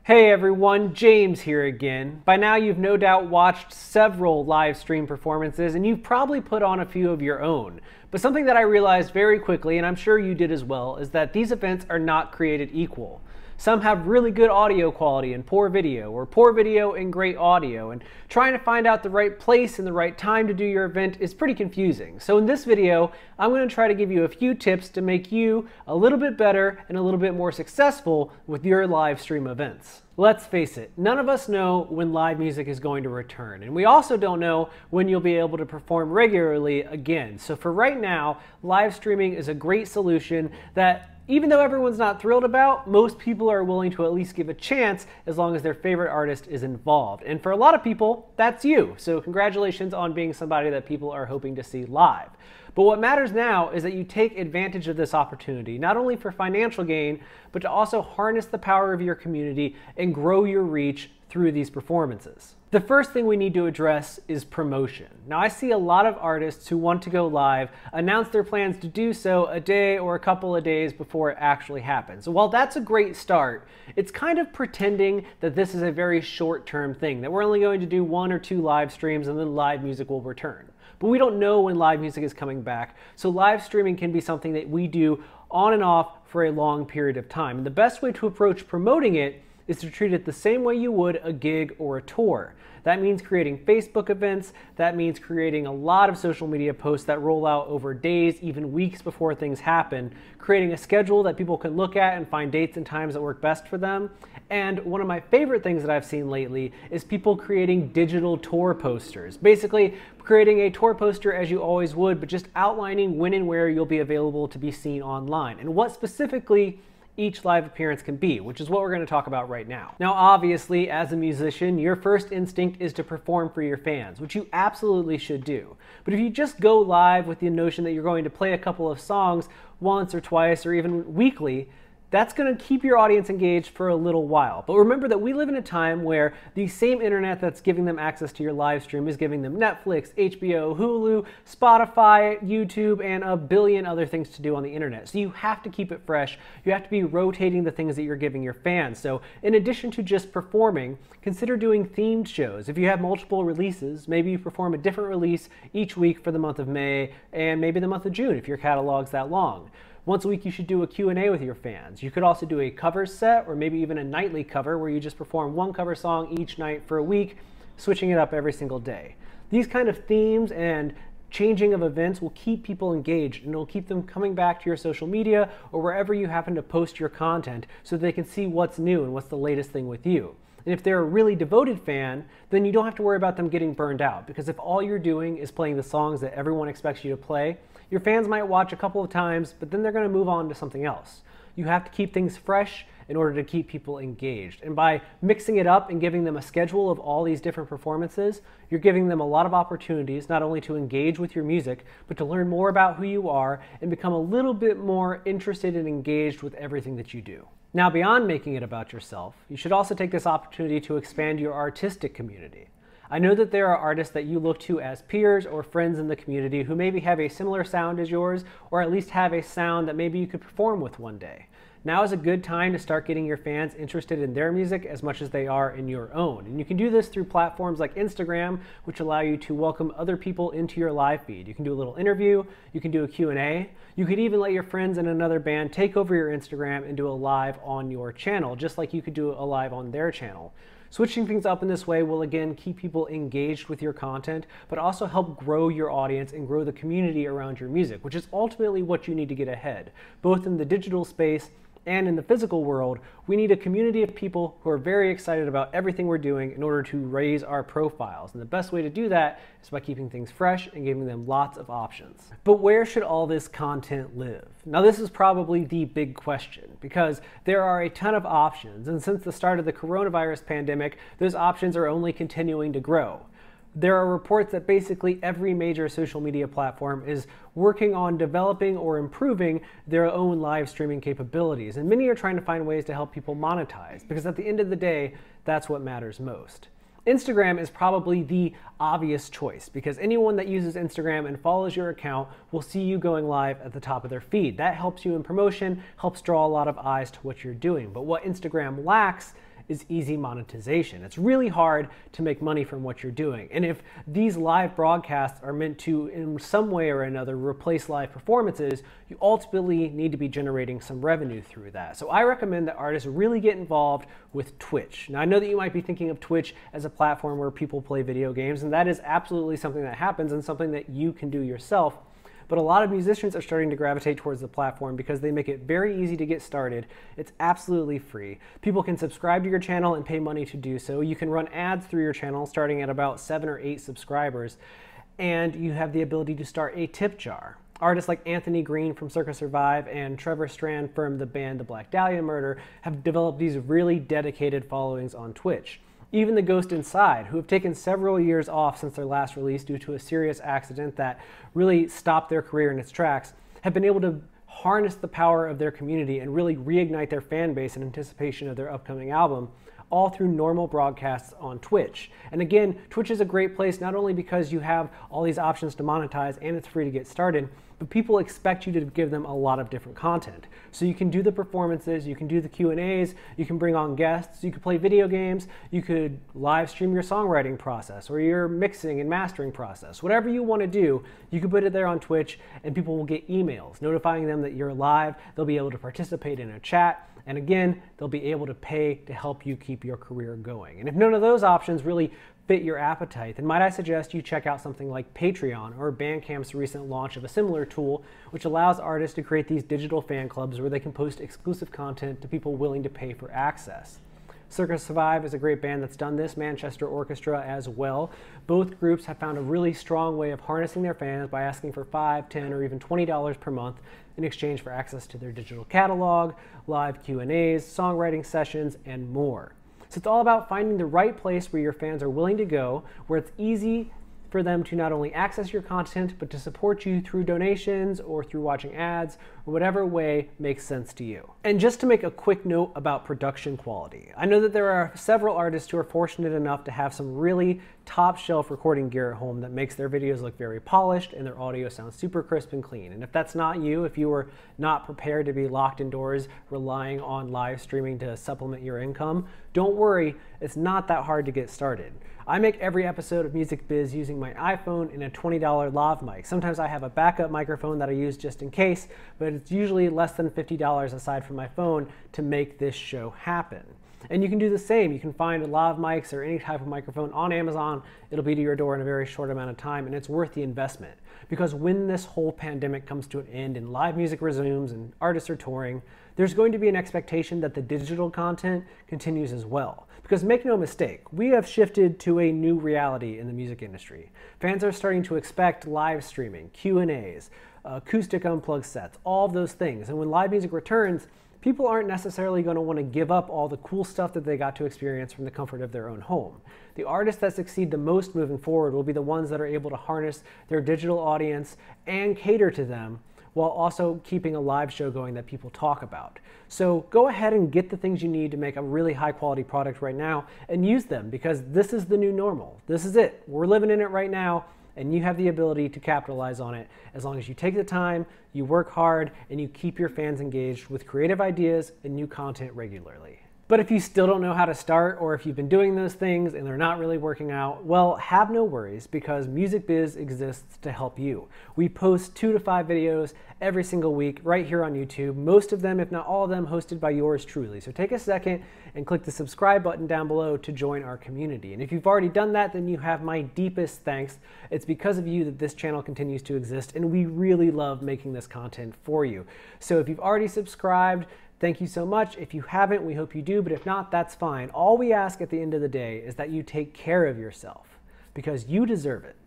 Hey everyone, James here again. By now you've no doubt watched several live stream performances and you've probably put on a few of your own. But something that I realized very quickly, and I'm sure you did as well, is that these events are not created equal. Some have really good audio quality and poor video, or poor video and great audio, and trying to find out the right place and the right time to do your event is pretty confusing. So in this video, I'm going to try to give you a few tips to make you a little bit better and a little bit more successful with your live stream events. Let's face it, none of us know when live music is going to return, and we also don't know when you'll be able to perform regularly again. So for right now, live streaming is a great solution that, even though everyone's not thrilled about, most people are willing to at least give a chance as long as their favorite artist is involved. And for a lot of people, that's you. So congratulations on being somebody that people are hoping to see live. But what matters now is that you take advantage of this opportunity, not only for financial gain, but to also harness the power of your community and grow your reach through these performances. The first thing we need to address is promotion. Now, I see a lot of artists who want to go live announce their plans to do so a day or a couple of days before it actually happens. So while that's a great start, it's kind of pretending that this is a very short-term thing, that we're only going to do 1 or 2 live streams and then live music will return. But we don't know when live music is coming back, so live streaming can be something that we do on and off for a long period of time. And the best way to approach promoting it is to treat it the same way you would a gig or a tour. That means creating Facebook events, that means creating a lot of social media posts that roll out over days, even weeks before things happen, creating a schedule that people can look at and find dates and times that work best for them. And one of my favorite things that I've seen lately is people creating digital tour posters. Basically, creating a tour poster as you always would, but just outlining when and where you'll be available to be seen online, and what specifically each live appearance can be, which is what we're going to talk about right now. Now, obviously, as a musician, your first instinct is to perform for your fans, which you absolutely should do. But if you just go live with the notion that you're going to play a couple of songs once or twice or even weekly, that's going to keep your audience engaged for a little while. But remember that we live in a time where the same internet that's giving them access to your live stream is giving them Netflix, HBO, Hulu, Spotify, YouTube, and a billion other things to do on the internet. So you have to keep it fresh. You have to be rotating the things that you're giving your fans. So in addition to just performing, consider doing themed shows. If you have multiple releases, maybe you perform a different release each week for the month of May and maybe the month of June if your catalog's that long. Once a week you should do a Q&A with your fans. You could also do a cover set or maybe even a nightly cover where you just perform one cover song each night for a week, switching it up every single day. These kind of themes and changing of events will keep people engaged, and it'll keep them coming back to your social media or wherever you happen to post your content so they can see what's new and what's the latest thing with you. And if they're a really devoted fan, then you don't have to worry about them getting burned out, because if all you're doing is playing the songs that everyone expects you to play, your fans might watch a couple of times, but then they're going to move on to something else. You have to keep things fresh in order to keep people engaged. And by mixing it up and giving them a schedule of all these different performances, you're giving them a lot of opportunities not only to engage with your music, but to learn more about who you are and become a little bit more interested and engaged with everything that you do. Now, beyond making it about yourself, you should also take this opportunity to expand your artistic community. I know that there are artists that you look to as peers or friends in the community who maybe have a similar sound as yours, or at least have a sound that maybe you could perform with one day. Now is a good time to start getting your fans interested in their music as much as they are in your own. And you can do this through platforms like Instagram, which allow you to welcome other people into your live feed. You can do a little interview, you can do a Q&A, you could even let your friends in another band take over your Instagram and do a live on your channel, just like you could do a live on their channel. Switching things up in this way will again keep people engaged with your content, but also help grow your audience and grow the community around your music, which is ultimately what you need to get ahead, both in the digital space and in the physical world. We need a community of people who are very excited about everything we're doing in order to raise our profiles. And the best way to do that is by keeping things fresh and giving them lots of options. But where should all this content live? Now, this is probably the big question, because there are a ton of options. And since the start of the coronavirus pandemic, those options are only continuing to grow. There are reports that basically every major social media platform is working on developing or improving their own live streaming capabilities, and many are trying to find ways to help people monetize, because at the end of the day, that's what matters most. Instagram is probably the obvious choice, because anyone that uses Instagram and follows your account will see you going live at the top of their feed. That helps you in promotion, helps draw a lot of eyes to what you're doing. But what Instagram lacks is easy monetization. It's really hard to make money from what you're doing. And if these live broadcasts are meant to, in some way or another, replace live performances, you ultimately need to be generating some revenue through that. So I recommend that artists really get involved with Twitch. Now, I know that you might be thinking of Twitch as a platform where people play video games, and that is absolutely something that happens and something that you can do yourself. But a lot of musicians are starting to gravitate towards the platform because they make it very easy to get started. It's absolutely free. People can subscribe to your channel and pay money to do so. You can run ads through your channel starting at about 7 or 8 subscribers. And you have the ability to start a tip jar. Artists like Anthony Green from Circa Survive and Trevor Strand from the band The Black Dahlia Murder have developed these really dedicated followings on Twitch. Even the Ghost Inside, who have taken several years off since their last release due to a serious accident that really stopped their career in its tracks, have been able to harness the power of their community and really reignite their fan base in anticipation of their upcoming album, all through normal broadcasts on Twitch. And again, Twitch is a great place not only because you have all these options to monetize and it's free to get started, but people expect you to give them a lot of different content. So you can do the performances, you can do the Q&As, you can bring on guests, you could play video games, you could live stream your songwriting process or your mixing and mastering process. Whatever you want to do, you can put it there on Twitch and people will get emails notifying them that you're live. They'll be able to participate in a chat. And again, they'll be able to pay to help you keep your career going. And if none of those options really fit your appetite, then might I suggest you check out something like Patreon or Bandcamp's recent launch of a similar tool, which allows artists to create these digital fan clubs where they can post exclusive content to people willing to pay for access. Circa Survive is a great band that's done this, Manchester Orchestra as well. Both groups have found a really strong way of harnessing their fans by asking for $5, $10, or even $20 per month in exchange for access to their digital catalog, live Q&As, songwriting sessions, and more. So it's all about finding the right place where your fans are willing to go, where it's easy for them to not only access your content, but to support you through donations or through watching ads or whatever way makes sense to you. And just to make a quick note about production quality, I know that there are several artists who are fortunate enough to have some really top shelf recording gear at home that makes their videos look very polished and their audio sounds super crisp and clean. And if that's not you, if you were not prepared to be locked indoors relying on live streaming to supplement your income, don't worry, it's not that hard to get started. I make every episode of Music Biz using my iPhone and a $20 lav mic. Sometimes I have a backup microphone that I use just in case, but it's usually less than $50 aside from my phone to make this show happen. And you can do the same. You can find lav mics or any type of microphone on Amazon. It'll be to your door in a very short amount of time, and it's worth the investment. Because when this whole pandemic comes to an end and live music resumes and artists are touring, there's going to be an expectation that the digital content continues as well. Because make no mistake, we have shifted to a new reality in the music industry. Fans are starting to expect live streaming, Q&As, acoustic unplugged sets, all of those things. And when live music returns, people aren't necessarily going to want to give up all the cool stuff that they got to experience from the comfort of their own home. The artists that succeed the most moving forward will be the ones that are able to harness their digital audience and cater to them while also keeping a live show going that people talk about. So go ahead and get the things you need to make a really high quality product right now and use them, because this is the new normal. This is it. We're living in it right now, and you have the ability to capitalize on it as long as you take the time, you work hard, and you keep your fans engaged with creative ideas and new content regularly. But if you still don't know how to start, or if you've been doing those things and they're not really working out, well, have no worries, because Music Biz exists to help you. We post 2 to 5 videos every single week right here on YouTube, most of them, if not all of them, hosted by yours truly. So take a second and click the subscribe button down below to join our community. And if you've already done that, then you have my deepest thanks. It's because of you that this channel continues to exist, and we really love making this content for you. So if you've already subscribed, thank you so much. If you haven't, we hope you do, but if not, that's fine. All we ask at the end of the day is that you take care of yourself, because you deserve it.